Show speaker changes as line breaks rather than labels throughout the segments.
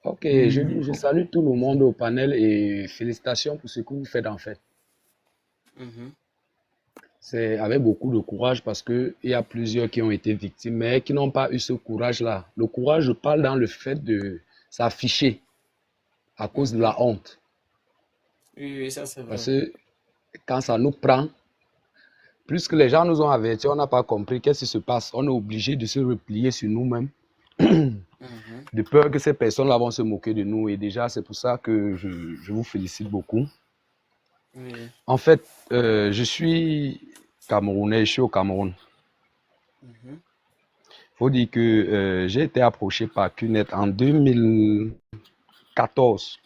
Ok, je salue tout le monde au panel et félicitations pour ce que vous faites en fait.
Mhm.
C'est avec beaucoup de courage parce que il y a plusieurs qui ont été victimes, mais qui n'ont pas eu ce courage-là. Le courage, je parle dans le fait de s'afficher à cause de
Mhm.
la honte.
Oui, oui, ça c'est
Parce
vrai.
que quand ça nous prend, plus que les gens nous ont avertis, on n'a pas compris qu'est-ce qui se passe. On est obligé de se replier sur nous-mêmes,
Mhm.
de peur que ces personnes-là vont se moquer de nous. Et déjà, c'est pour ça que je vous félicite beaucoup.
Oui.
En fait, je suis Camerounais, je suis au Cameroun.
Mhm.
Il faut dire que j'ai été approché par CUNET en 2014.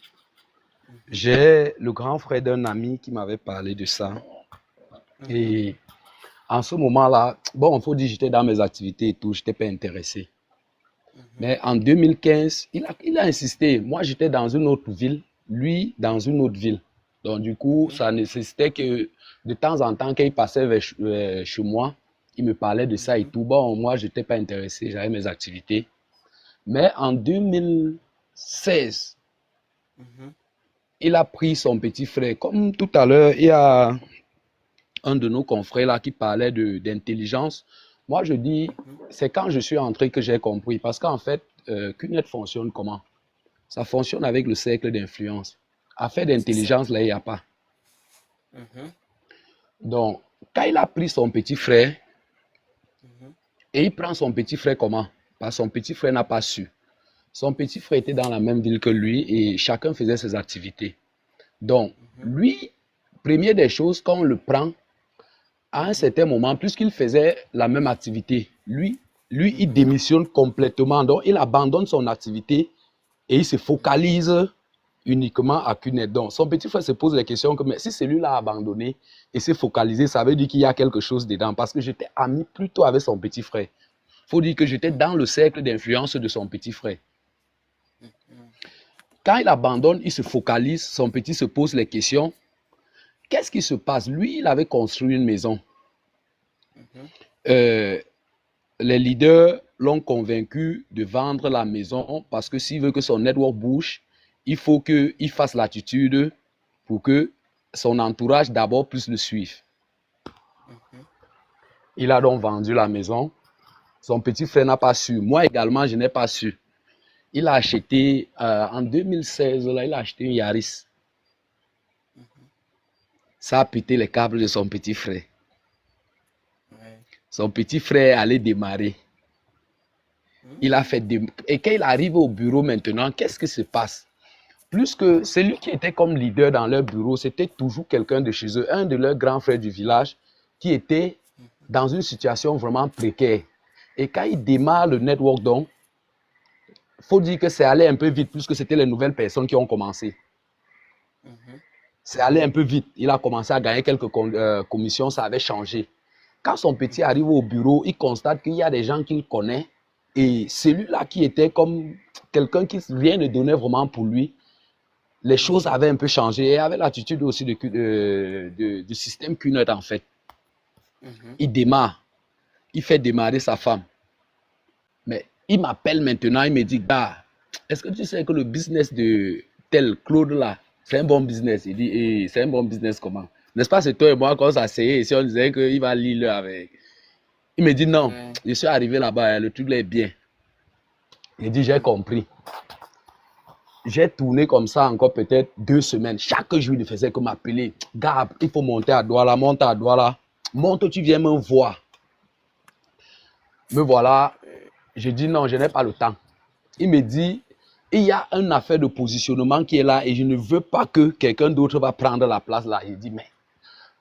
Mhm.
J'ai le grand frère d'un ami qui m'avait parlé de ça.
Mhm.
Et en ce moment-là, bon, il faut dire que j'étais dans mes activités et tout, je n'étais pas intéressé.
Mhm.
Mais en 2015, il a insisté. Moi, j'étais dans une autre ville, lui dans une autre ville. Donc, du coup,
Mhm.
ça nécessitait que de temps en temps, quand il passait chez moi, il me parlait de ça et
Mhm.
tout. Bon, moi, je n'étais pas intéressé, j'avais mes activités. Mais en 2016,
Mhm.
il a pris son petit frère. Comme tout à l'heure, il y a un de nos confrères là qui parlait d'intelligence. Moi, je dis,
Mhm.
c'est quand je suis entré que j'ai compris. Parce qu'en fait, CUNET fonctionne comment? Ça fonctionne avec le cercle d'influence. Affaire
C'est ça.
d'intelligence, là, il n'y a pas.
Mhm.
Donc, quand il a pris son petit frère,
Mhm.
et il prend son petit frère comment? Parce que son petit frère n'a pas su. Son petit frère était dans la même ville que lui et chacun faisait ses activités. Donc,
Mhm.
lui, première des choses, quand on le prend, à un
Mhm.
certain moment, puisqu'il faisait la même activité, lui, il
Mhm.
démissionne complètement. Donc, il abandonne son activité et il se
Mhm.
focalise uniquement à CUNET. Donc, son petit frère se pose la question que mais si celui-là a abandonné et s'est focalisé, ça veut dire qu'il y a quelque chose dedans. Parce que j'étais ami plutôt avec son petit frère. Il faut dire que j'étais dans le cercle d'influence de son petit frère.
Mhm.
Quand il abandonne, il se focalise, son petit se pose les questions. Qu'est-ce qui se passe? Lui, il avait construit une maison.
Mhm.
Euh, les leaders l'ont convaincu de vendre la maison parce que s'il veut que son network bouge, il faut qu'il fasse l'attitude pour que son entourage d'abord puisse le suivre.
Mhm.
Il a donc vendu la maison. Son petit frère n'a pas su. Moi également, je n'ai pas su. Il a acheté, en 2016, là, il a acheté une Yaris.
Mhm.
Ça a pété les câbles de son petit frère.
Ouais.
Son petit frère allait démarrer.
Mhm.
Il a fait des... Et quand il arrive au bureau maintenant, qu'est-ce qui se passe? Plus que celui qui était comme leader dans leur bureau, c'était toujours quelqu'un de chez eux, un de leurs grands frères du village, qui était
Mhm.
dans une situation vraiment précaire. Et quand il démarre le network, donc, il faut dire que c'est allé un peu vite, puisque c'était les nouvelles personnes qui ont commencé.
Mhm.
C'est allé un peu vite. Il a commencé à gagner quelques commissions, ça avait changé. Quand son petit
Mhm.
arrive au bureau, il constate qu'il y a des gens qu'il connaît. Et celui-là qui était comme quelqu'un qui rien ne donnait vraiment pour lui, les choses
Mhm.
avaient un peu changé et avait l'attitude aussi du système CUNET en fait.
Mhm.
Il démarre, il fait démarrer sa femme. Mais il m'appelle maintenant, il me dit, bah, est-ce que tu sais que le business de tel Claude là, c'est un bon business? Il dit, eh, c'est un bon business comment? N'est-ce pas, c'est toi et moi quand on s'asseyait ici, on disait qu'il va lire avec. Il me dit, non,
Ouais.
je suis arrivé là-bas, le truc là est bien. Il dit, j'ai
Mhm.
compris. J'ai tourné comme ça encore peut-être 2 semaines. Chaque jour, il ne faisait que m'appeler. Gab, il faut monter à Douala, monte à Douala. Monte, tu viens me voir. Me voilà. Je dis non, je n'ai pas le temps. Il me dit, il y a une affaire de positionnement qui est là et je ne veux pas que quelqu'un d'autre va prendre la place là. Il dit, mais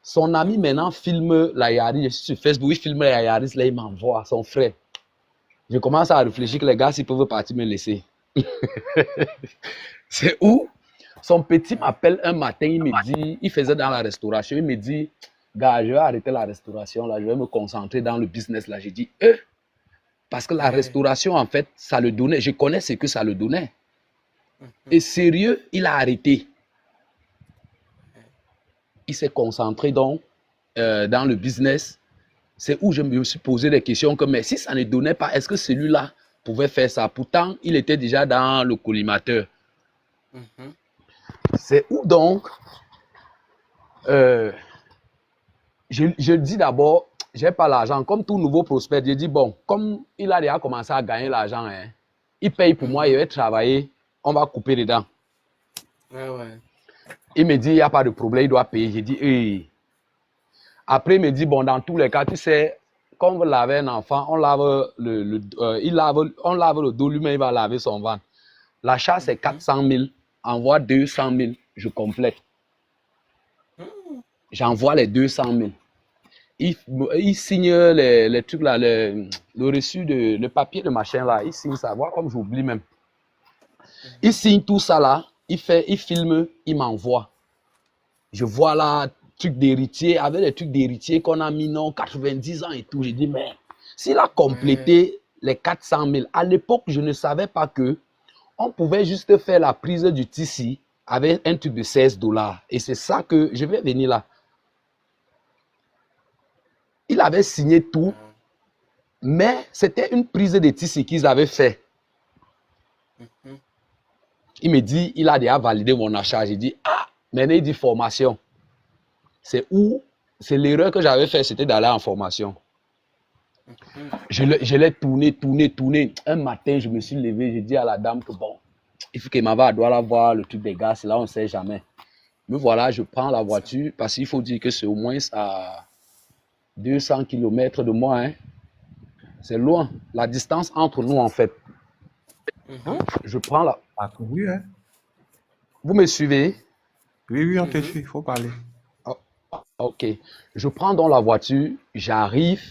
son ami maintenant filme la Yaris. Je suis sur Facebook, il filme la Yaris, là, il m'envoie, son frère. Je commence à réfléchir que les gars, s'ils peuvent partir me laisser. C'est où son petit
Ouais.
m'appelle un matin, il me dit, il faisait dans la restauration, il me dit, gars, je vais arrêter la restauration, là, je vais me concentrer dans le business, là. J'ai dit, parce que la
Ouais.
restauration, en fait, ça le donnait, je connais ce que ça le donnait. Et
Mhm.
sérieux, il a arrêté.
Ouais.
Il s'est concentré donc dans le business. C'est où je me suis posé des questions comme, mais si ça ne donnait pas, est-ce que celui-là pouvait faire ça. Pourtant, il était déjà dans le collimateur.
Mhm.
C'est où donc, euh, je dis d'abord, j'ai pas l'argent. Comme tout nouveau prospect, je dis, bon, comme il a déjà commencé à gagner l'argent, hein, il paye pour moi, il va travailler, on va couper dedans.
Ouais.
Il me dit, il n'y a pas de problème, il doit payer. Je dis, hey. Après, il me dit, bon, dans tous les cas, tu sais, quand vous lavez un enfant, on lave on lave le dos, lui-même, il va laver son ventre. L'achat, c'est 400 000. Envoie 200 000, je complète. J'envoie les 200 000. Il signe les trucs là, le reçu, le papier, de machin là. Il signe ça. Voir comme j'oublie même. Il signe tout ça là. Il filme, il m'envoie. Je vois là, truc d'héritier, avec les trucs d'héritier qu'on a mis, non, 90 ans et tout. J'ai dit, mais s'il a complété les 400 000, à l'époque, je ne savais pas que on pouvait juste faire la prise du tissu avec un truc de 16 $. Et c'est ça que je vais venir là. Il avait signé tout, mais c'était une prise de tissu qu'ils avaient fait. Il me dit, il a déjà validé mon achat. J'ai dit, ah, maintenant il dit formation. C'est où? C'est l'erreur que j'avais fait, c'était d'aller en formation. Je l'ai tourné. Un matin, je me suis levé, j'ai dit à la dame que bon, il faut qu'elle m'envoie à Douala voir le truc des gars, là on ne sait jamais. Mais voilà, je prends la voiture parce qu'il faut dire que c'est au moins à 200 km de moi. Hein. C'est loin. La distance entre nous, en fait. Je prends la...
Oui, hein.
Vous me suivez?
Oui, on te suit, il faut parler.
Ok. Je prends dans la voiture, j'arrive,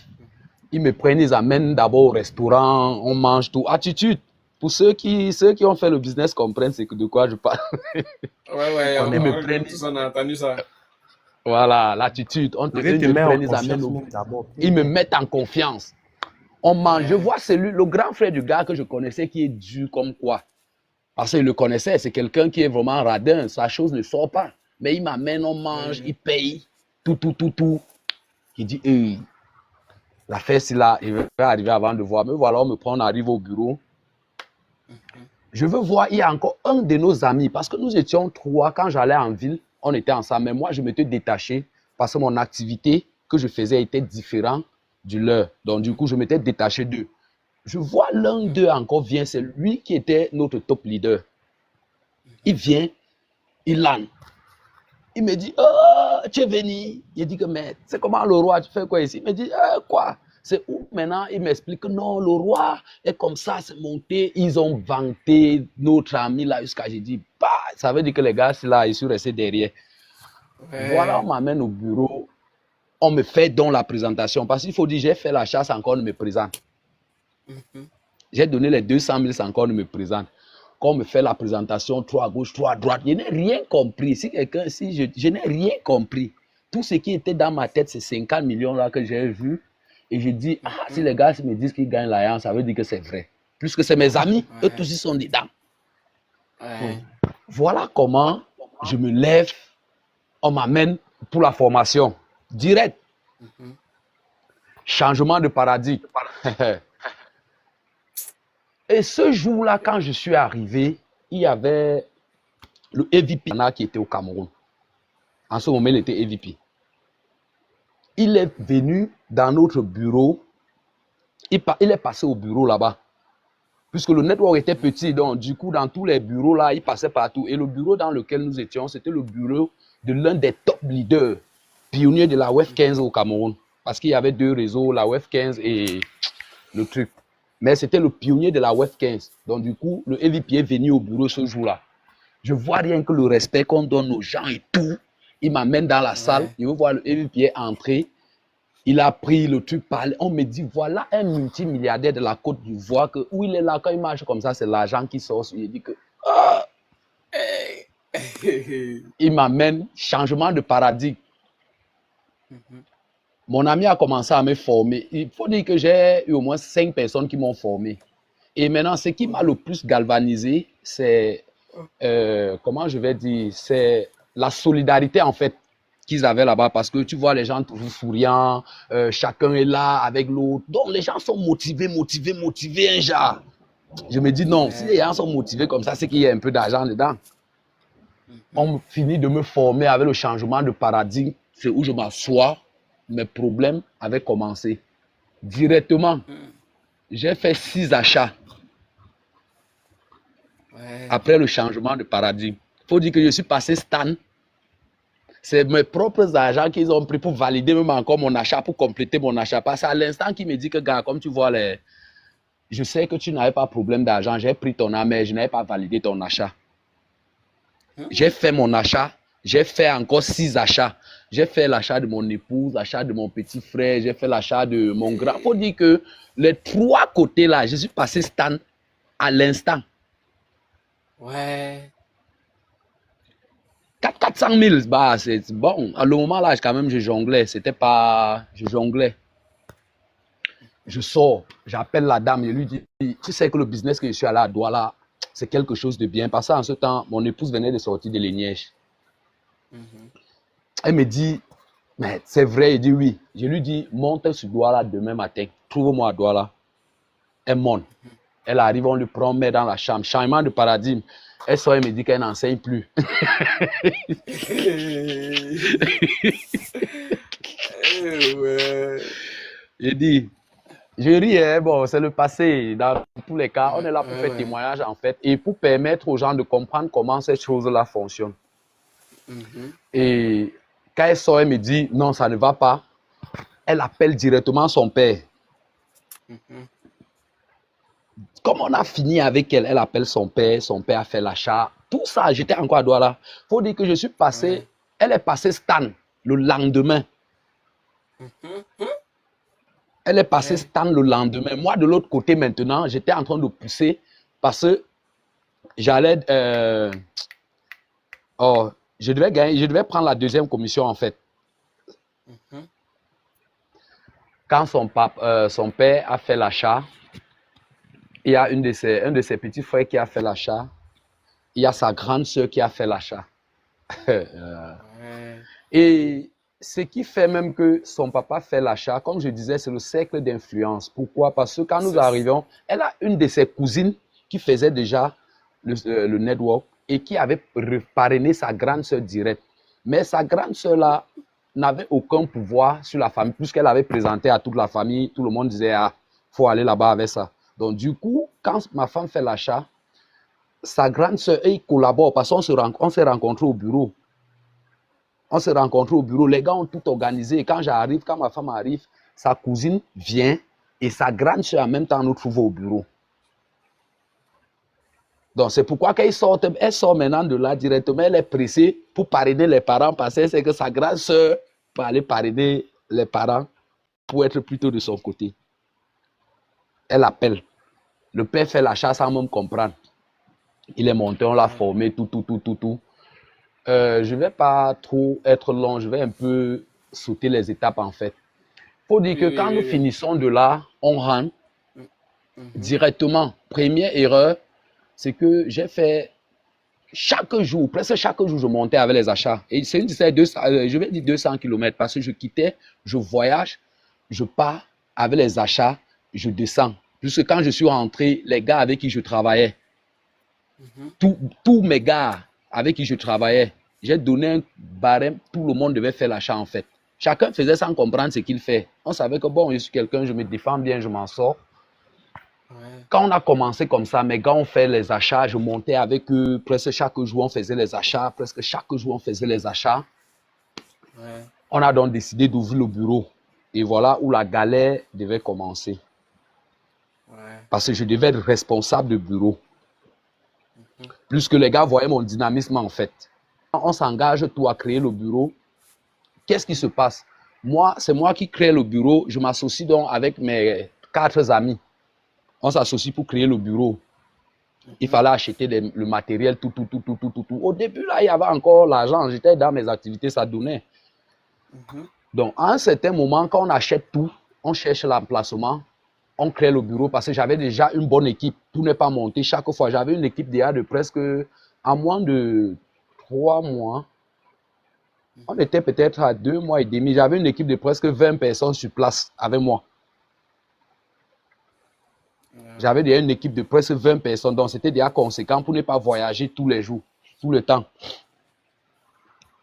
ils me prennent, ils amènent d'abord au restaurant, on mange tout. Attitude. Pour ceux qui ont fait le business comprennent c'est de quoi je parle.
Ouais,
On me prennent.
tous on a entendu ça.
Voilà, l'attitude. Ils me mettent en confiance. On mange. Je vois le grand frère du gars que je connaissais qui est dur comme quoi. Parce qu'il le connaissait, c'est quelqu'un qui est vraiment radin. Sa chose ne sort pas. Mais il m'amène, on mange, il paye. Tout. Il dit, hey, la fête, là, il va arriver avant de voir. Mais voilà, on me prend, on arrive au bureau. Je veux voir, il y a encore un de nos amis. Parce que nous étions 3. Quand j'allais en ville, on était ensemble. Mais moi, je m'étais détaché parce que mon activité que je faisais était différente du leur. Donc, du coup, je m'étais détaché d'eux. Je vois l'un d'eux encore vient. C'est lui qui était notre top leader. Il vient, il lâne. Il me dit, oh, tu es venu. Il dit que, mais c'est comment le roi, tu fais quoi ici? Il me dit, quoi? C'est où maintenant? Il m'explique que non, le roi est comme ça, c'est monté. Ils ont vanté notre ami là jusqu'à, j'ai dit, bah, ça veut dire que les gars, là, ils sont restés derrière. Voilà, on m'amène au bureau. On me fait donc la présentation. Parce qu'il faut dire, j'ai fait la chasse, encore on me présente. J'ai donné les 200 000, encore on me présente. Quand on me fait la présentation, 3 à gauche, 3 à droite, je n'ai rien compris. Je n'ai rien compris. Tout ce qui était dans ma tête, c'est 50 millions là que j'ai vu. Et je dis, ah, si les gars me disent qu'ils gagnent l'argent, ça veut dire que c'est vrai. Puisque c'est mes amis, eux tous ils sont dedans. Voilà comment je me lève, on m'amène pour la formation. Direct. Changement de paradigme. Et ce jour-là, quand je suis arrivé, il y avait le EVP qui était au Cameroun. En ce moment, il était EVP. Il est venu dans notre bureau. Il est passé au bureau là-bas. Puisque le network était petit, donc du coup, dans tous les bureaux là, il passait partout. Et le bureau dans lequel nous étions, c'était le bureau de l'un des top leaders, pionniers de la WEF 15 au Cameroun. Parce qu'il y avait 2 réseaux, la WEF 15 et le truc. Mais c'était le pionnier de la WEF 15. Donc du coup, le EVP est venu au bureau ce jour-là. Je vois rien que le respect qu'on donne aux gens et tout. Il m'amène dans la salle. Je veux voir le EVP entrer. Il a pris le truc, parler. On me dit, voilà un multimilliardaire de la Côte d'Ivoire, que où il est là, quand il marche comme ça, c'est l'argent qui sort. Il dit que, il m'amène, changement de paradigme. Mon ami a commencé à me former. Il faut dire que j'ai eu au moins 5 personnes qui m'ont formé. Et maintenant, ce qui m'a le plus galvanisé, c'est, comment je vais dire, c'est la solidarité en fait qu'ils avaient là-bas, parce que tu vois les gens toujours souriants, chacun est là avec l'autre. Donc les gens sont motivés, un genre. Je me dis non, si les gens sont motivés comme ça, c'est qu'il y a un peu d'argent dedans. On finit de me former avec le changement de paradigme. C'est où je m'assois, mes problèmes avaient commencé. Directement, j'ai fait 6 achats
Ouais.
après le changement de paradigme. Il faut dire que je suis passé stan. C'est mes propres agents qu'ils ont pris pour valider même encore mon achat, pour compléter mon achat. Parce qu'à l'instant qu'ils me disent que, gars, comme tu vois, je sais que tu n'avais pas de problème d'argent, j'ai pris ton argent, mais je n'avais pas validé ton achat. J'ai fait mon achat, j'ai fait encore 6 achats. J'ai fait l'achat de mon épouse, l'achat de mon petit frère, j'ai fait l'achat de mon grand. Il faut dire que les 3 côtés là, je suis passé stan à l'instant.
Ouais.
400 000, bah, c'est bon. À le moment là, quand même, je jonglais. C'était pas. Je jonglais. Je sors, j'appelle la dame, je lui dis, tu sais que le business que je suis allé à Douala, c'est quelque chose de bien. Parce qu'en ce temps, mon épouse venait de sortir de l'Éniège. Elle me dit, mais c'est vrai, il dit oui. Je lui dis, monte sur Douala demain matin. Trouve-moi à Douala. Elle monte. Elle arrive, on lui prend, met dans la chambre. Changement de paradigme. Elle sort, elle me dit qu'elle n'enseigne plus.
Ouais.
Je dis, je ris, hein, bon, c'est le passé. Dans tous les cas, on est là pour
Ouais,
faire
ouais.
témoignage, en fait, et pour permettre aux gens de comprendre comment ces choses-là fonctionnent. Et quand elle sort, elle me dit, non, ça ne va pas. Elle appelle directement son père. Comme on a fini avec elle, elle appelle son père a fait l'achat. Tout ça, j'étais encore à Douala. Il faut dire que je suis passé,
Ouais.
elle est passée stan le lendemain. Elle est passée
Ouais.
stan le lendemain. Moi, de l'autre côté, maintenant, j'étais en train de pousser parce que j'allais. Oh, je devais gagner, je devais prendre la deuxième commission, en fait. Quand son père a fait l'achat, il y a un de ses petits frères qui a fait l'achat. Il y a sa grande sœur qui a fait l'achat.
Ouais.
Et ce qui fait même que son papa fait l'achat, comme je disais, c'est le cercle d'influence. Pourquoi? Parce que quand nous arrivions, elle a une de ses cousines qui faisait déjà le network et qui avait parrainé sa grande sœur directe. Mais sa grande sœur là n'avait aucun pouvoir sur la famille, puisqu'elle avait présenté à toute la famille, tout le monde disait, ah, faut aller là-bas avec ça. Donc du coup, quand ma femme fait l'achat, sa grande sœur, elle collabore parce qu'on s'est rencontrés au bureau. On s'est rencontrés au bureau, les gars ont tout organisé. Quand j'arrive, quand ma femme arrive, sa cousine vient et sa grande soeur en même temps nous trouve au bureau. Donc c'est pourquoi quand elle sort maintenant de là directement, elle est pressée pour parrainer les parents parce qu'elle sait que sa grande soeur peut aller parrainer les parents pour être plutôt de son côté. Elle appelle. Le père fait l'achat sans même comprendre. Il est monté, on l'a formé, tout. Je ne vais pas trop être long, je vais un peu sauter les étapes en fait. Il faut dire que quand nous finissons de là, on rentre directement. Première erreur, c'est que j'ai fait chaque jour, presque chaque jour, je montais avec les achats. Et c'est une distance de 200, je vais dire 200 km parce que je quittais, je voyage, je pars avec les achats, je descends. Puisque quand je suis rentré, les gars avec qui je travaillais, tous mes gars avec qui je travaillais, j'ai donné un barème, tout le monde devait faire l'achat en fait. Chacun faisait sans comprendre ce qu'il fait. On savait que bon, je suis quelqu'un, je me défends bien, je m'en sors.
Ouais.
Quand on a commencé comme ça, mes gars ont fait les achats, je montais avec eux, presque chaque jour on faisait les achats, presque chaque jour on faisait les achats.
Ouais.
On a donc décidé d'ouvrir le bureau. Et voilà où la galère devait commencer.
Ouais.
Parce que je devais être responsable de bureau. Plus que les gars voyaient mon dynamisme en fait. On s'engage tout à créer le bureau. Qu'est-ce qui se passe? Moi, c'est moi qui crée le bureau. Je m'associe donc avec mes 4 amis. On s'associe pour créer le bureau. Il fallait acheter le matériel, tout. Au début, là, il y avait encore l'argent. J'étais dans mes activités, ça donnait. Donc, à un certain moment, quand on achète tout, on cherche l'emplacement, on crée le bureau parce que j'avais déjà une bonne équipe. Tout n'est pas monté. Chaque fois, j'avais une équipe déjà de presque, en moins de 3 mois, on était peut-être à 2 mois et demi. J'avais une équipe de presque 20 personnes sur place avec moi. J'avais déjà une équipe de presque 20 personnes, donc c'était déjà conséquent pour ne pas voyager tous les jours, tout le temps.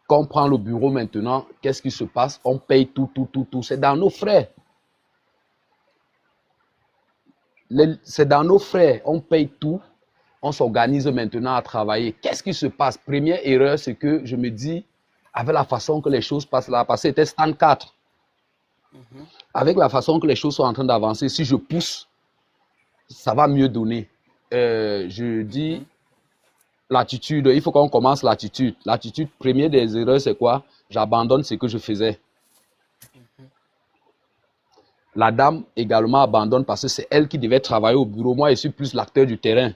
Quand on prend le bureau maintenant, qu'est-ce qui se passe? On paye tout. C'est dans nos frais. C'est dans nos frais. On paye tout. On s'organise maintenant à travailler. Qu'est-ce qui se passe? Première erreur, c'est que je me dis, avec la façon que les choses passent là, parce que c'était stand 4. Avec la façon que les choses sont en train d'avancer, si je pousse, ça va mieux donner. Je dis l'attitude, il faut qu'on commence l'attitude. L'attitude, première des erreurs, c'est quoi? J'abandonne ce que je faisais. La dame également abandonne parce que c'est elle qui devait travailler au bureau. Moi, je suis plus l'acteur du terrain.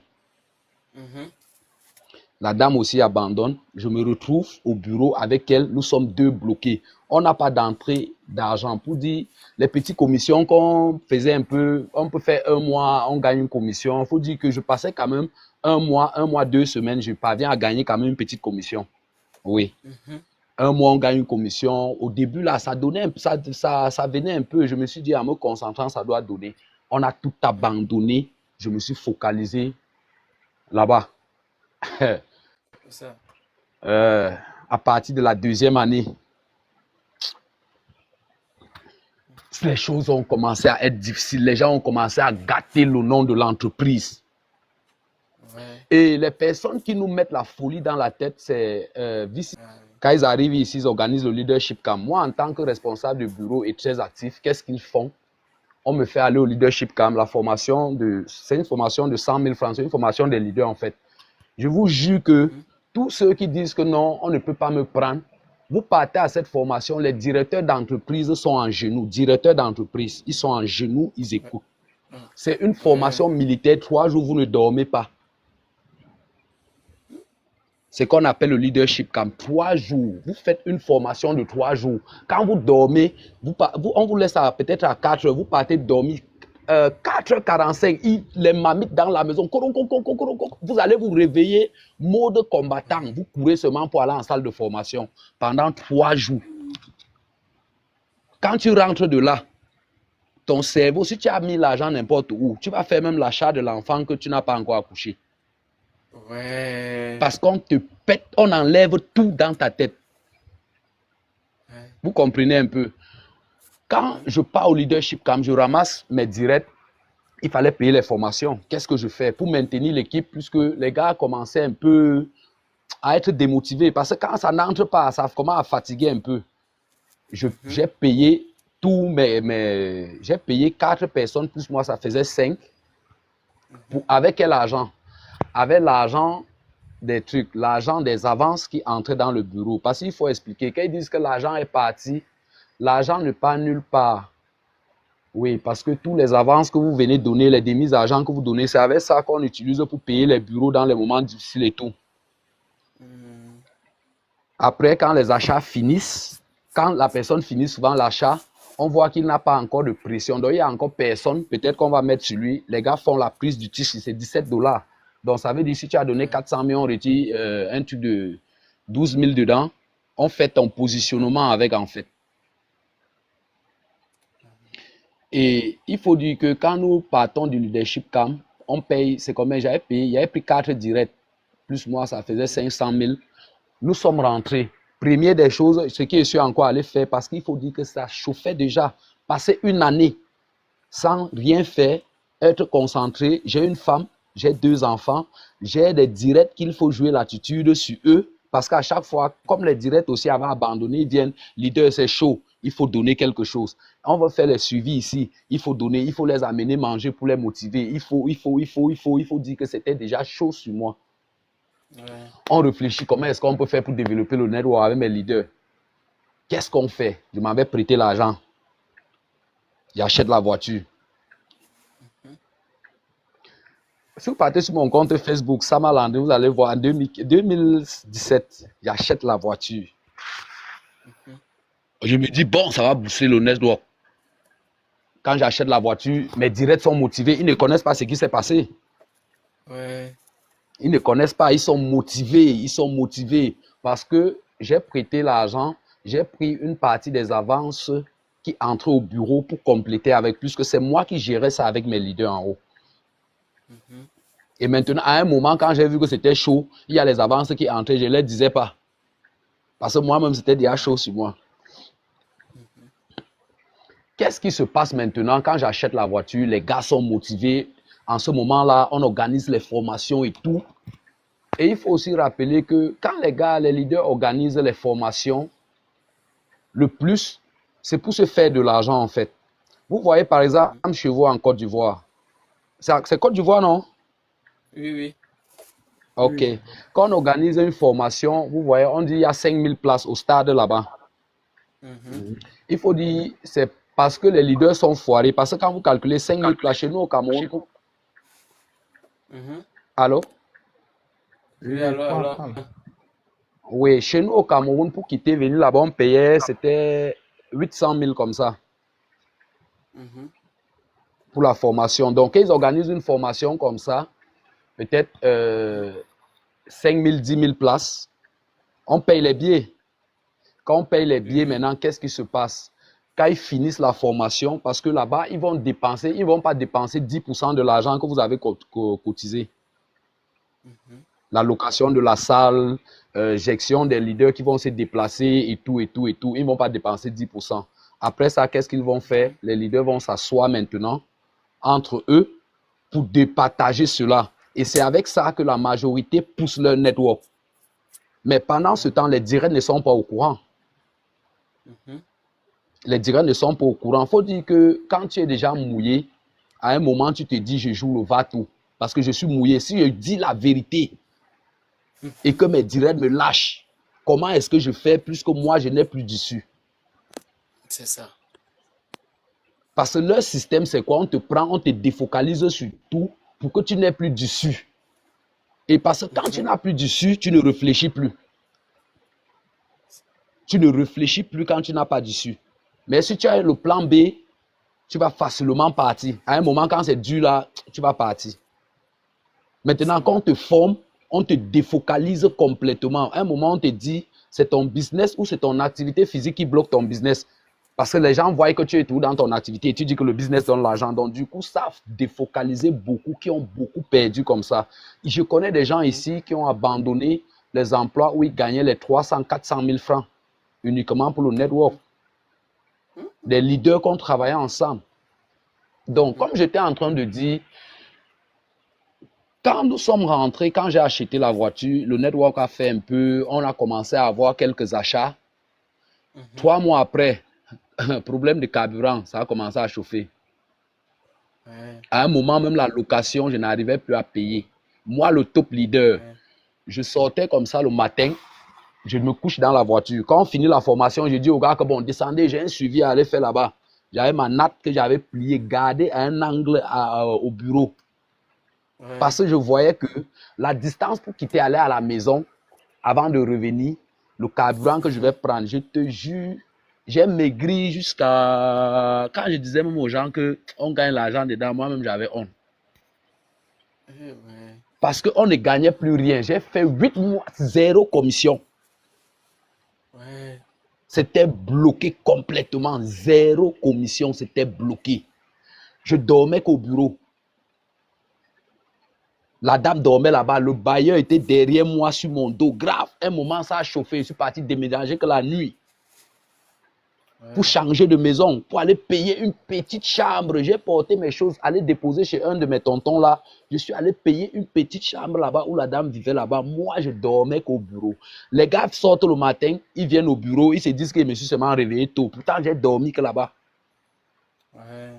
La dame aussi abandonne. Je me retrouve au bureau avec elle. Nous sommes deux bloqués. On n'a pas d'entrée d'argent. Pour dire, les petites commissions qu'on faisait un peu, on peut faire un mois, on gagne une commission. Il faut dire que je passais quand même un mois, 2 semaines, je parviens à gagner quand même une petite commission. Oui. Un mois, on gagne une commission. Au début, là, ça donnait, ça venait un peu. Je me suis dit, en me concentrant, ça doit donner. On a tout abandonné. Je me suis focalisé là-bas.
Ça.
À partir de la 2e année, les choses ont commencé à être difficiles. Les gens ont commencé à gâter le nom de l'entreprise. Et les personnes qui nous mettent la folie dans la tête, c'est quand ils arrivent ici, ils organisent le leadership camp. Moi, en tant que responsable de bureau et très actif, qu'est-ce qu'ils font? On me fait aller au leadership camp. La formation, c'est une formation de 100 000 francs. C'est une formation des leaders, en fait. Je vous jure que tous ceux qui disent que non, on ne peut pas me prendre, vous partez à cette formation, les directeurs d'entreprise sont en genoux. Directeurs d'entreprise, ils sont en genoux, ils écoutent. C'est une formation militaire, 3 jours, vous ne dormez pas. C'est qu'on appelle le leadership camp. 3 jours. Vous faites une formation de 3 jours. Quand vous dormez, on vous laisse peut-être à 4 heures. Vous partez dormir 4h45. Les mamites dans la maison. Vous allez vous réveiller mode combattant. Vous courez seulement pour aller en salle de formation pendant 3 jours. Quand tu rentres de là, ton cerveau, si tu as mis l'argent n'importe où, tu vas faire même l'achat de l'enfant que tu n'as pas encore accouché.
Ouais.
Parce qu'on te pète, on enlève tout dans ta tête. Vous comprenez un peu? Quand je pars au leadership, quand je ramasse mes directs, il fallait payer les formations. Qu'est-ce que je fais pour maintenir l'équipe, puisque les gars commençaient un peu à être démotivés. Parce que quand ça n'entre pas, ça commence à fatiguer un peu. J'ai payé j'ai payé 4 personnes, plus moi, ça faisait 5. Avec quel argent? Avec l'argent des trucs, l'argent des avances qui entraient dans le bureau. Parce qu'il faut expliquer, quand ils disent que l'argent est parti, l'argent ne part nulle part. Oui, parce que tous les avances que vous venez donner, les demi d'argent que vous donnez, c'est avec ça qu'on utilise pour payer les bureaux dans les moments difficiles et tout. Après, quand les achats finissent, quand la personne finit souvent l'achat, on voit qu'il n'a pas encore de pression. Donc, il y a encore personne, peut-être qu'on va mettre sur lui. Les gars font la prise du titre, c'est 17 $. Donc, ça veut dire si tu as donné 400 000, on retire un truc de 12 000 dedans. On fait ton positionnement avec, en fait. Et il faut dire que quand nous partons du leadership camp, on paye, c'est combien j'avais payé? J'avais pris 4 directs. Plus moi, ça faisait 500 000. Nous sommes rentrés. Première des choses, ce que je suis encore allé faire, parce qu'il faut dire que ça chauffait déjà. Passer une année sans rien faire, être concentré. J'ai une femme, j'ai 2 enfants, j'ai des directs qu'il faut jouer l'attitude sur eux. Parce qu'à chaque fois, comme les directs aussi avaient abandonné, ils viennent, leader, c'est chaud, il faut donner quelque chose. On va faire les suivis ici, il faut donner, il faut les amener manger pour les motiver. Il faut dire que c'était déjà chaud sur moi. On réfléchit comment est-ce qu'on peut faire pour développer le network avec mes leaders. Qu'est-ce qu'on fait? Je m'avais prêté l'argent. J'achète la voiture. Si vous partez sur mon compte Facebook, Sama Landry, vous allez voir en 2017, j'achète la voiture. Je me dis, bon, ça va booster le network. Quand j'achète la voiture, mes directs sont motivés. Ils ne connaissent pas ce qui s'est passé.
Ouais.
Ils ne connaissent pas, ils sont motivés parce que j'ai prêté l'argent, j'ai pris une partie des avances qui entraient au bureau pour compléter avec, puisque c'est moi qui gérais ça avec mes leaders en haut.
Mhm.
Et maintenant, à un moment, quand j'ai vu que c'était chaud, il y a les avances qui entraient, je ne les disais pas. Parce que moi-même, c'était déjà chaud sur moi.
Mhm.
Qu'est-ce qui se passe maintenant quand j'achète la voiture? Les gars sont motivés. En ce moment-là, on organise les formations et tout. Et il faut aussi rappeler que quand les gars, les leaders organisent les formations, le plus, c'est pour se faire de l'argent en fait. Vous voyez par exemple
Mhm.
chez vous en Côte d'Ivoire. C'est Côte d'Ivoire, non?
Oui, oui.
Oui,
Ok.
oui.
Quand on organise une formation, vous voyez, on dit il y a 5000 places au stade là-bas.
Mhm.
Il faut dire, c'est parce que les leaders sont foirés. Parce que quand vous calculez 5000 places chez nous au Cameroun,
Mhm.
allô?
Oui,
Oui,
oui, parle,
alors.
parle.
Oui, chez nous au Cameroun, pour quitter, venir là-bas, on payait, c'était 800 000 comme ça
Mhm.
pour la formation. Donc, ils organisent une formation comme ça, peut-être 5 000, 10 000 places. On paye les billets. Quand on paye les
Oui,
billets,
oui.
maintenant, qu'est-ce qui se passe? Quand ils finissent la formation, parce que là-bas, ils vont dépenser, ils ne vont pas dépenser 10% de l'argent que vous avez cotisé.
Mhm.
La location de la salle, gestion des leaders qui vont se déplacer et tout, et tout, et tout. Ils ne vont pas dépenser 10%. Après ça, qu'est-ce qu'ils vont faire?
Mhm.
Les leaders vont s'asseoir maintenant entre eux pour départager cela. Et c'est avec ça que la majorité pousse leur network. Mais pendant ce
Ouais.
temps, les directs ne sont pas au courant.
Mhm.
Les directs ne sont pas au courant. Il faut dire que quand tu es déjà mouillé, à un moment, tu te dis, je joue le va-tout. Parce que je suis mouillé. Si je dis la vérité et
Mhm.
que mes directs me lâchent, comment est-ce que je fais puisque moi, je n'ai plus d'issue?
C'est ça.
Parce que leur système, c'est quoi? On te prend, on te défocalise sur tout pour que tu n'aies plus d'issue. Et parce que quand tu
Mhm.
n'as plus d'issue, tu ne réfléchis plus. Tu ne réfléchis plus quand tu n'as pas d'issue. Mais si tu as le plan B, tu vas facilement partir. À un moment, quand c'est dur là, tu vas partir. Maintenant,
Ça
quand on
même.
te forme, on te défocalise complètement. À un moment, on te dit, c'est ton business ou c'est ton activité physique qui bloque ton business. Parce que les gens voient que tu es tout dans ton activité et tu dis que le business donne l'argent. Donc, du coup, ça a défocalisé beaucoup, qui ont beaucoup perdu comme ça. Je connais des gens
Mhm.
ici qui ont abandonné les emplois où ils gagnaient les 300, 400 000 francs uniquement pour le network.
Mhm. Mhm.
Des leaders qui ont travaillé ensemble. Donc,
Mhm.
comme j'étais en train de dire, quand nous sommes rentrés, quand j'ai acheté la voiture, le network a fait un peu, on a commencé à avoir quelques achats.
Mhm.
3 mois après, problème de carburant, ça a commencé à chauffer.
Ouais.
À un moment, même la location, je n'arrivais plus à payer. Moi, le top leader,
Ouais.
je sortais comme ça le matin, je me couche dans la voiture. Quand on finit la formation, je dis au gars que bon, descendez, j'ai un suivi à aller faire là-bas. J'avais ma natte que j'avais pliée, gardée à un angle au bureau.
Ouais.
Parce que je voyais que la distance pour quitter, aller à la maison, avant de revenir, le carburant que je vais
Mhm.
prendre, je te jure, j'ai maigri jusqu'à... Quand je disais même aux gens qu'on gagne l'argent dedans, moi-même j'avais honte.
Eh ouais.
Parce qu'on ne gagnait plus rien. J'ai fait 8 mois, zéro commission.
Ouais.
C'était bloqué complètement. Zéro commission, c'était bloqué. Je dormais qu'au bureau. La dame dormait là-bas. Le bailleur était derrière moi sur mon dos. Grave. Un moment, ça a chauffé. Je suis parti déménager que la nuit. Pour
Ouais.
changer de maison, pour aller payer une petite chambre. J'ai porté mes choses, aller déposer chez un de mes tontons là. Je suis allé payer une petite chambre là-bas où la dame vivait là-bas. Moi, je dormais qu'au bureau. Les gars sortent le matin, ils viennent au bureau, ils se disent que je me suis seulement réveillé tôt. Pourtant, j'ai dormi que là-bas.
Ouais.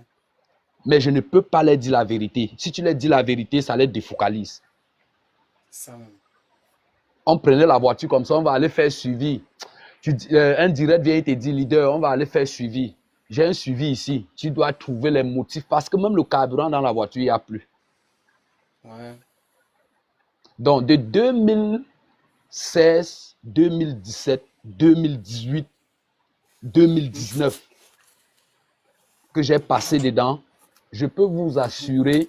Mais je ne peux pas leur dire la vérité. Si tu leur dis la vérité, ça les défocalise.
Ça même.
On prenait la voiture comme ça, on va aller faire suivi. Un direct vient et te dit, leader, on va aller faire suivi. J'ai un suivi ici. Tu dois trouver les motifs parce que même le carburant dans la voiture, il n'y a plus.
Ouais.
Donc, de 2016, 2017, 2018,
Mhm.
2019 que j'ai passé dedans, je peux vous
Mhm.
assurer,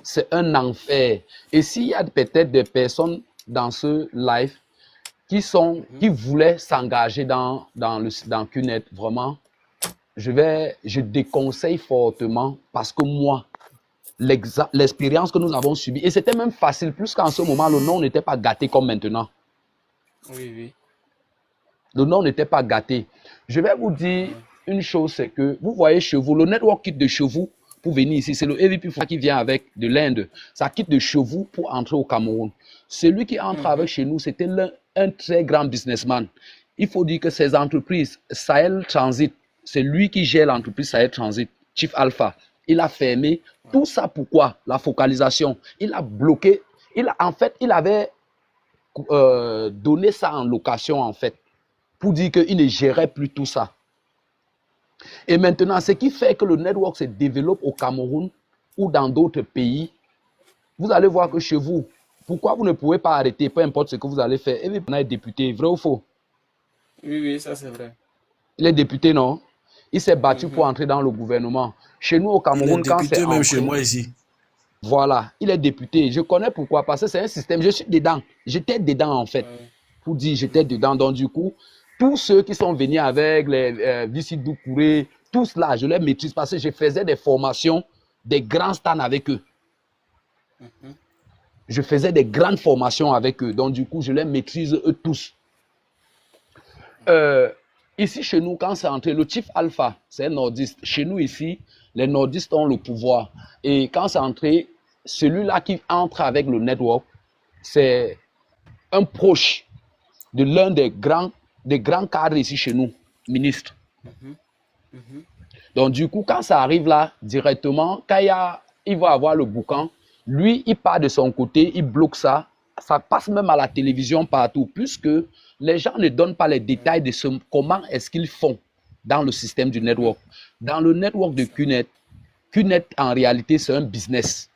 c'est un enfer. Et s'il y a peut-être des personnes dans ce live
Mhm.
qui voulaient s'engager dans QNet, vraiment, je déconseille fortement parce que moi, l'expérience que nous avons subie. Et c'était même facile, plus qu'en ce moment, le nom n'était pas gâté comme maintenant.
Oui, oui.
Le nom n'était pas gâté. Je vais vous dire une chose, c'est que vous voyez chez vous, le network quitte de chez vous pour venir ici. C'est le EVP qui vient avec de l'Inde. Ça quitte de chez vous pour entrer au Cameroun. Celui qui entre avec chez nous, c'était un très grand businessman. Il faut dire que ces entreprises, Sahel Transit, c'est lui qui gère l'entreprise Sahel Transit, Chief Alpha. Il a fermé. Tout ça pourquoi? La focalisation. Il a bloqué. En fait, il avait donné ça en location, en fait, pour dire qu'il ne gérait plus tout ça. Et maintenant, ce qui fait que le network se développe au Cameroun ou dans d'autres pays, vous allez voir que chez vous, pourquoi vous ne pouvez pas arrêter, peu importe ce que vous allez faire. Et puis, on est député, vrai ou faux?
Oui, oui, ça c'est vrai.
Il est député, non? Il s'est battu pour entrer dans le gouvernement. Chez nous, au Cameroun,
Il est
quand
député
c'est
même
entré,
chez moi ici.
voilà, il est député. Je connais pourquoi, parce que c'est un système, je suis dedans. J'étais dedans, en fait. Pour dire, j'étais dedans. Donc, du coup, tous ceux qui sont venus avec les Vici Doucouré, tous là, je les maîtrise parce que je faisais des formations, des grands stands avec eux. Je faisais des grandes formations avec eux. Donc, du coup, je les maîtrise eux tous. Ici, chez nous, quand c'est entré, le Chief Alpha, c'est un nordiste. Chez nous, ici, les nordistes ont le pouvoir. Et quand c'est entré, celui-là qui entre avec le network, c'est un proche de l'un des grands cadres ici chez nous, ministre. Donc, du coup, quand ça arrive là, directement, quand il va avoir le boucan, lui, il part de son côté, il bloque ça. Ça passe même à la télévision partout, puisque les gens ne donnent pas les détails de comment est-ce qu'ils font dans le système du network. Dans le network de QNet, QNet, en réalité, c'est un business.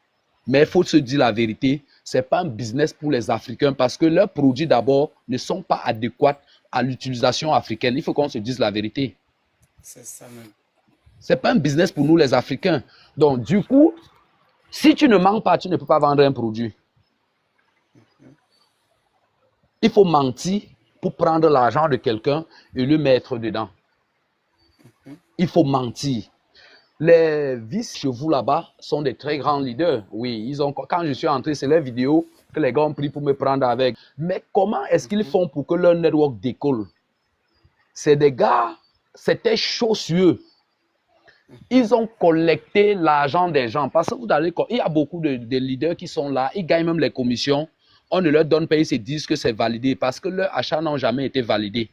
Mais il faut se dire la vérité, ce n'est pas un business pour les Africains parce que leurs produits, d'abord, ne sont pas adéquats à l'utilisation africaine. Il faut qu'on se dise la vérité.
C'est ça même.
Ce n'est pas un business pour nous, les Africains. Donc, du coup, si tu ne mens pas, tu ne peux pas vendre un produit. Il faut mentir pour prendre l'argent de quelqu'un et le mettre dedans. Il faut mentir. Les vices chez vous là-bas sont des très grands leaders. Oui, quand je suis entré, c'est les vidéos que les gars ont pris pour me prendre avec. Mais comment est-ce qu'ils font pour que leur network décolle? C'est des gars, c'était chaud sur eux. Ils ont collecté l'argent des gens. Parce que vous allez, il y a beaucoup de leaders qui sont là, ils gagnent même les commissions. On ne leur donne pas, ils se disent que c'est validé parce que leurs achats n'ont jamais été validés.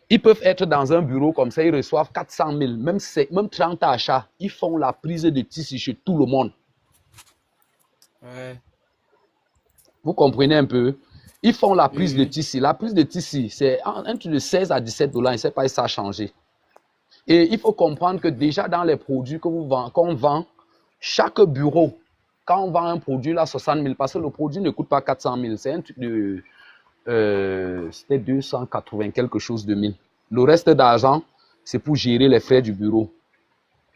Ils peuvent être dans un bureau comme ça, ils reçoivent 400 000, même 30 achats. Ils font la prise de tissu chez tout le monde.
Ouais.
Vous comprenez un peu? Ils font la prise de tissu. La prise de tissu, c'est entre de 16 à 17 $. Je ne sais pas si ça a changé. Et il faut comprendre que déjà dans les produits qu'on vend, chaque bureau, quand on vend un produit là, 60 000, parce que le produit ne coûte pas 400 000, c'est un truc de... c'était 280 quelque chose de mille. Le reste d'argent, c'est pour gérer les frais du bureau.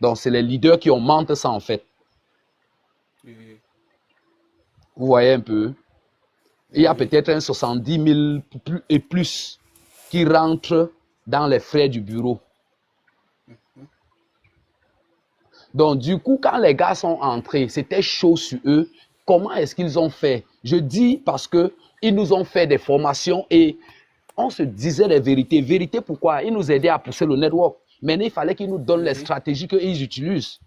Donc, c'est les leaders qui augmentent ça en fait. Vous voyez un peu? Il y a peut-être un 70 000 et plus qui rentrent dans les frais du bureau. Donc, du coup, quand les gars sont entrés, c'était chaud sur eux. Comment est-ce qu'ils ont fait? Je dis parce qu'ils nous ont fait des formations et on se disait les vérités. Vérité pourquoi? Ils nous aidaient à pousser le network. Maintenant, il fallait qu'ils nous donnent les stratégies qu'ils utilisent.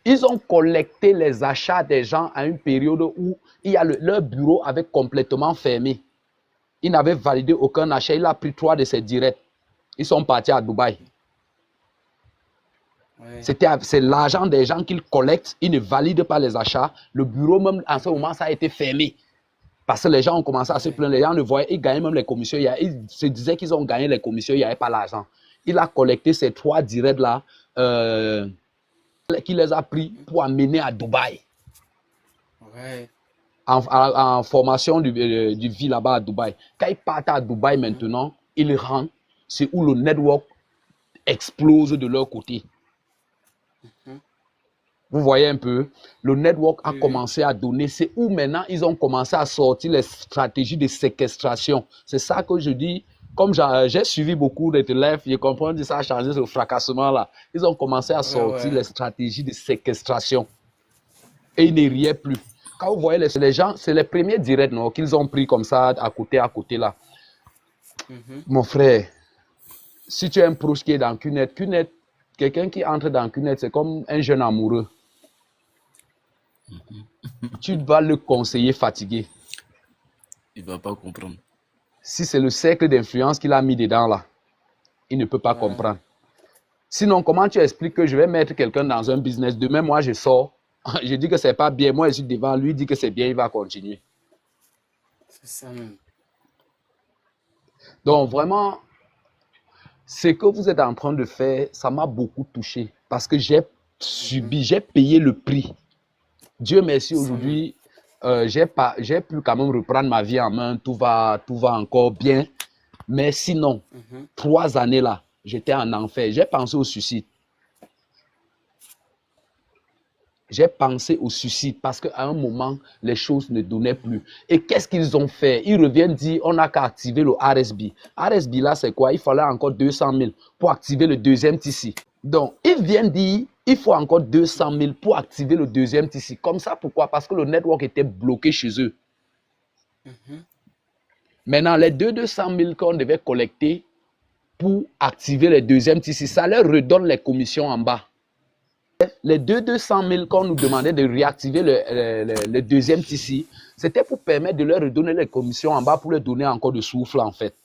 Ils ont collecté les achats des gens à une période où leur bureau avait complètement fermé. Ils n'avaient validé aucun achat. Il a pris 3 de ses directs. Ils sont partis à Dubaï. C'est l'argent des gens qu'ils collectent. Ils ne valident pas les achats. Le bureau, même en ce moment, ça a été fermé. Parce que les gens ont commencé à se plaindre. Les gens ne voyaient, ils gagnaient même les commissions. Ils se disaient qu'ils ont gagné les commissions. Il n'y avait pas l'argent. Il a collecté ces 3 directs-là, qu'il les a pris pour amener à Dubaï. En formation du vie là-bas à Dubaï. Quand ils partent à Dubaï maintenant, ils rentrent. C'est où le network explose de leur côté. Vous voyez un peu, le network a commencé à donner. C'est où maintenant ils ont commencé à sortir les stratégies de séquestration. C'est ça que je dis, comme j'ai suivi beaucoup d'élèves, je comprends que ça a changé ce fracassement là. Ils ont commencé à sortir les stratégies de séquestration. Et ils ne riaient plus. Quand vous voyez les gens, c'est les premiers directs non, qu'ils ont pris comme ça, à côté là. Mon frère, si tu es un proche qui est dans Cunette, quelqu'un qui entre dans Cunette, c'est comme un jeune amoureux. Tu vas le conseiller fatigué.
Il ne va pas comprendre.
Si c'est le cercle d'influence qu'il a mis dedans là, il ne peut pas comprendre. Sinon, comment tu expliques que je vais mettre quelqu'un dans un business, demain moi je sors, je dis que c'est pas bien, moi je suis devant, lui dit que c'est bien, il va continuer.
C'est ça même.
Donc vraiment, ce que vous êtes en train de faire, ça m'a beaucoup touché parce que j'ai subi, j'ai payé le prix. Dieu merci, aujourd'hui, j'ai pu quand même reprendre ma vie en main, tout va encore bien. Mais sinon, 3 années là, j'étais en enfer. J'ai pensé au suicide. J'ai pensé au suicide parce qu'à un moment, les choses ne donnaient plus. Et qu'est-ce qu'ils ont fait? Ils reviennent dire, on n'a qu'à activer le RSB. RSB là, c'est quoi? Il fallait encore 200 000 pour activer le deuxième TC. Donc, ils viennent dire, il faut encore 200 000 pour activer le deuxième TC. Comme ça, pourquoi? Parce que le network était bloqué chez eux. Maintenant, les 200 000 qu'on devait collecter pour activer le deuxième TC, ça leur redonne les commissions en bas. Les 200 000 qu'on nous demandait de réactiver le deuxième TC, c'était pour permettre de leur redonner les commissions en bas pour leur donner encore de souffle en fait.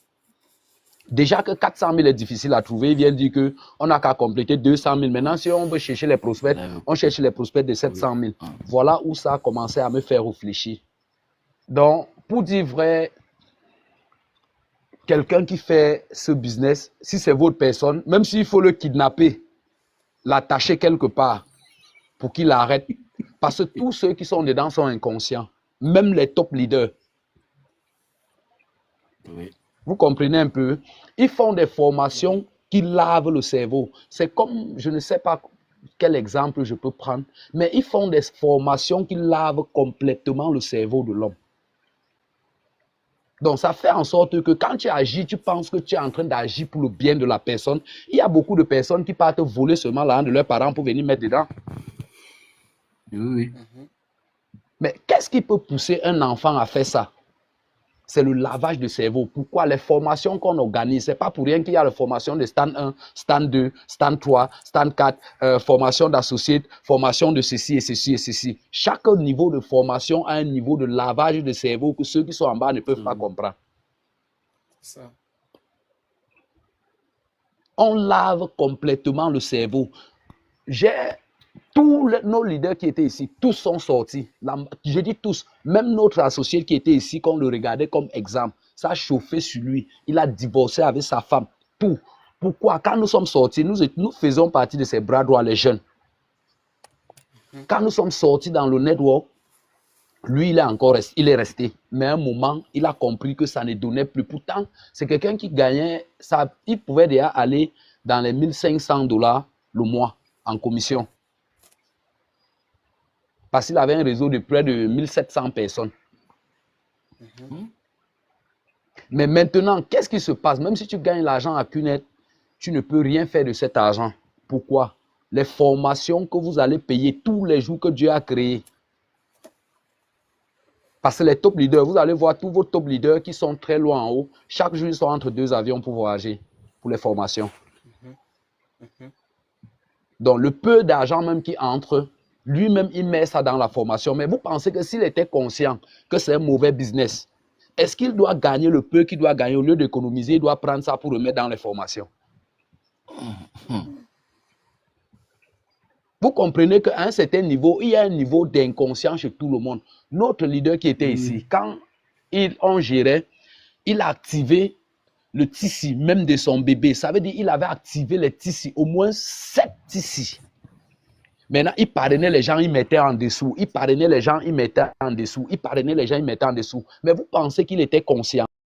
Déjà que 400 000 est difficile à trouver, ils viennent dire qu'on n'a qu'à compléter 200 000. Maintenant, si on veut chercher les prospects, on cherche les prospects de 700 000. Voilà où ça a commencé à me faire réfléchir. Donc, pour dire vrai, quelqu'un qui fait ce business, si c'est votre personne, même s'il faut le kidnapper, l'attacher quelque part pour qu'il arrête. Parce que tous ceux qui sont dedans sont inconscients. Même les top leaders.
Oui.
Vous comprenez un peu? Ils font des formations qui lavent le cerveau. C'est comme, je ne sais pas quel exemple je peux prendre, mais ils font des formations qui lavent complètement le cerveau de l'homme. Donc, ça fait en sorte que quand tu agis, tu penses que tu es en train d'agir pour le bien de la personne. Il y a beaucoup de personnes qui partent voler seulement l'argent de leurs parents pour venir mettre dedans.
Oui.
Mais qu'est-ce qui peut pousser un enfant à faire ça? C'est le lavage de cerveau. Pourquoi? Les formations qu'on organise, ce n'est pas pour rien qu'il y a la formation de stand 1, stand 2, stand 3, stand 4, formation d'associés, formation de ceci et ceci et ceci. Chaque niveau de formation a un niveau de lavage de cerveau que ceux qui sont en bas ne peuvent pas comprendre.
Ça.
On lave complètement le cerveau. Tous nos leaders qui étaient ici, tous sont sortis. Je dis tous, même notre associé qui était ici, qu'on le regardait comme exemple, ça a chauffé sur lui. Il a divorcé avec sa femme. Tout. Pourquoi? Quand nous sommes sortis, nous faisons partie de ces bras droits, les jeunes. Quand nous sommes sortis dans le network, lui, il est resté. Mais à un moment, il a compris que ça ne donnait plus. Pourtant, c'est quelqu'un qui gagnait, il pouvait déjà aller dans les $1 500 le mois en commission. Parce qu'il avait un réseau de près de 1700 personnes. Mais maintenant, qu'est-ce qui se passe? Même si tu gagnes l'argent à Cunette, tu ne peux rien faire de cet argent. Pourquoi? Les formations que vous allez payer tous les jours que Dieu a créées. Parce que les top leaders, vous allez voir tous vos top leaders qui sont très loin en haut. Chaque jour, ils sont entre 2 avions pour voyager, pour les formations. Donc, le peu d'argent même qui entre, lui-même, il met ça dans la formation. Mais vous pensez que s'il était conscient que c'est un mauvais business, est-ce qu'il doit gagner le peu qu'il doit gagner au lieu d'économiser, il doit prendre ça pour remettre dans les formations? Vous comprenez qu'à un certain niveau, il y a un niveau d'inconscience chez tout le monde. Notre leader qui était ici, quand on gérait, il a activé le tissu même de son bébé. Ça veut dire qu'il avait activé les tissus, au moins 7 tissus. Maintenant, il parrainait les gens, il mettait en dessous. Il parrainait les gens, il mettait en dessous. Il parrainait les gens, il mettait en dessous. Mais vous pensez qu'il était conscient?